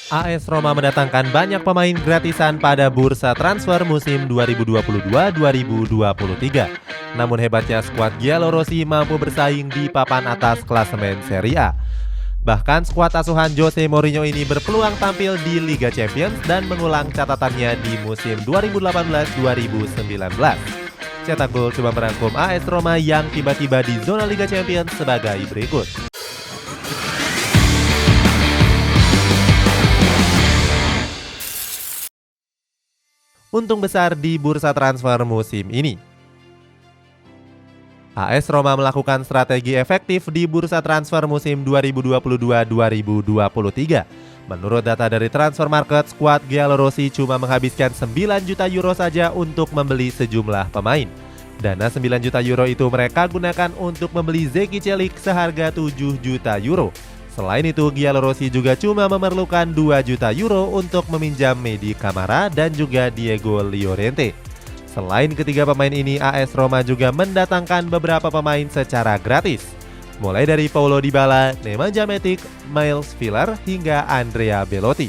AS Roma mendatangkan banyak pemain gratisan pada bursa transfer musim 2022-2023. Namun hebatnya skuad Giallorossi mampu bersaing di papan atas klasemen Serie A. Bahkan skuad asuhan Jose Mourinho ini berpeluang tampil di Liga Champions dan mengulang catatannya di musim 2018-2019. Cetak Gol coba merangkum AS Roma yang tiba-tiba di zona Liga Champions sebagai berikut. Untung besar di bursa transfer musim ini. AS Roma melakukan strategi efektif di bursa transfer musim 2022-2023. Menurut data dari Transfer Market, skuad Giallorossi cuma menghabiskan 9 juta euro saja untuk membeli sejumlah pemain. Dana 9 juta euro itu mereka gunakan untuk membeli Zeki Celik seharga 7 juta euro. Selain itu, Giallorossi juga cuma memerlukan 2 juta euro untuk meminjam Medi Camara dan juga Diego Llorente. Selain ketiga pemain ini, AS Roma juga mendatangkan beberapa pemain secara gratis. Mulai dari Paulo Dybala, Nemanja Matic, Miles Villar, hingga Andrea Belotti.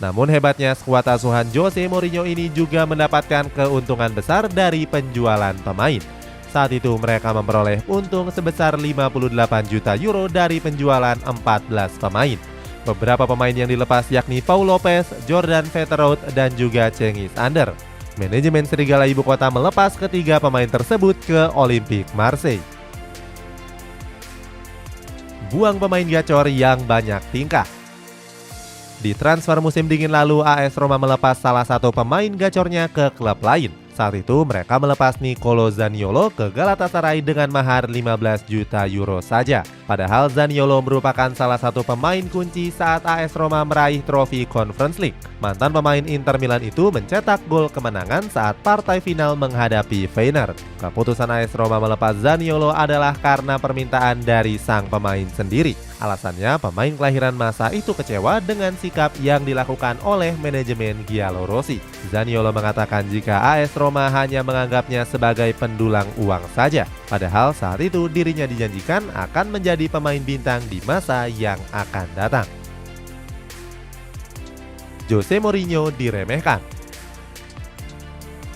Namun hebatnya skuad asuhan Jose Mourinho ini juga mendapatkan keuntungan besar dari penjualan pemain. Saat itu mereka memperoleh untung sebesar 58 juta euro dari penjualan 14 pemain. Beberapa pemain yang dilepas yakni Paul Lopez, Jordan Veterhout, dan juga Cengiz Under. Manajemen Serigala Ibu Kota melepas ketiga pemain tersebut ke Olympique Marseille. Buang pemain gacor yang banyak tingkah. Di transfer musim dingin lalu, AS Roma melepas salah satu pemain gacornya ke klub lain. Saat itu mereka melepas Nicolo Zaniolo ke Galatasaray dengan mahar 15 juta euro saja. Padahal Zaniolo merupakan salah satu pemain kunci saat AS Roma meraih trofi Conference League. Mantan pemain Inter Milan itu mencetak gol kemenangan saat partai final menghadapi Feyenoord. Keputusan AS Roma melepas Zaniolo adalah karena permintaan dari sang pemain sendiri. Alasannya, pemain kelahiran masa itu kecewa dengan sikap yang dilakukan oleh manajemen Giallorossi. Zaniolo mengatakan jika AS Roma hanya menganggapnya sebagai pendulang uang saja. Padahal saat itu dirinya dijanjikan akan menjadi pemain bintang di masa yang akan datang. Jose Mourinho diremehkan.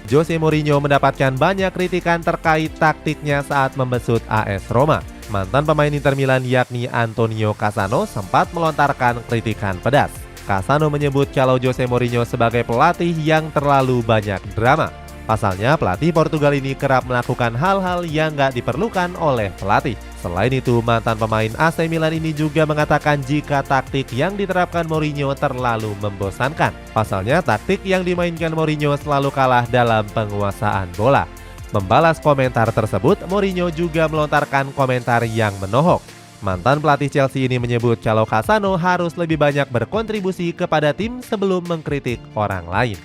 Jose Mourinho mendapatkan banyak kritikan terkait taktiknya saat membesut AS Roma. Mantan pemain Inter Milan yakni Antonio Cassano sempat melontarkan kritikan pedas. Cassano menyebut kalau Jose Mourinho sebagai pelatih yang terlalu banyak drama. Pasalnya, pelatih Portugal ini kerap melakukan hal-hal yang gak diperlukan oleh pelatih. Selain itu, mantan pemain AC Milan ini juga mengatakan jika taktik yang diterapkan Mourinho terlalu membosankan. Pasalnya, taktik yang dimainkan Mourinho selalu kalah dalam penguasaan bola. Membalas komentar tersebut, Mourinho juga melontarkan komentar yang menohok. Mantan pelatih Chelsea ini menyebut kalau Cassano harus lebih banyak berkontribusi kepada tim sebelum mengkritik orang lain.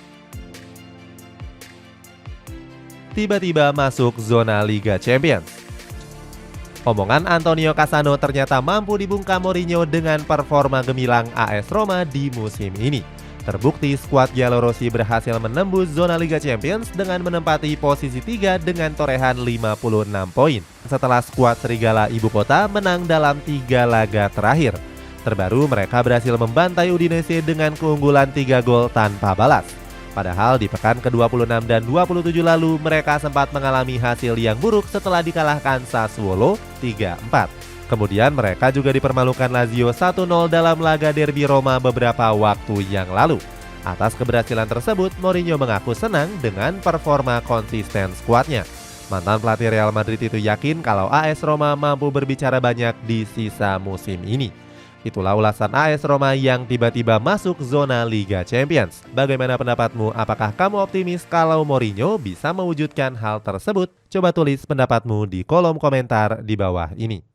Tiba-tiba masuk zona Liga Champions. Omongan Antonio Cassano ternyata mampu dibungkam Mourinho dengan performa gemilang AS Roma di musim ini. Terbukti skuad Giallorossi berhasil menembus zona Liga Champions dengan menempati posisi 3 dengan torehan 56 poin. Setelah skuad Serigala Ibu Kota menang dalam 3 laga terakhir. Terbaru mereka berhasil membantai Udinese dengan keunggulan 3 gol tanpa balas. Padahal di pekan ke-26 dan 27 lalu mereka sempat mengalami hasil yang buruk setelah dikalahkan Sassuolo 3-4. Kemudian mereka juga dipermalukan Lazio 1-0 dalam laga derby Roma beberapa waktu yang lalu. Atas keberhasilan tersebut, Mourinho mengaku senang dengan performa konsisten skuadnya. Mantan pelatih Real Madrid itu yakin kalau AS Roma mampu berbicara banyak di sisa musim ini. Itulah ulasan AS Roma yang tiba-tiba masuk zona Liga Champions. Bagaimana pendapatmu? Apakah kamu optimis kalau Mourinho bisa mewujudkan hal tersebut? Coba tulis pendapatmu di kolom komentar di bawah ini.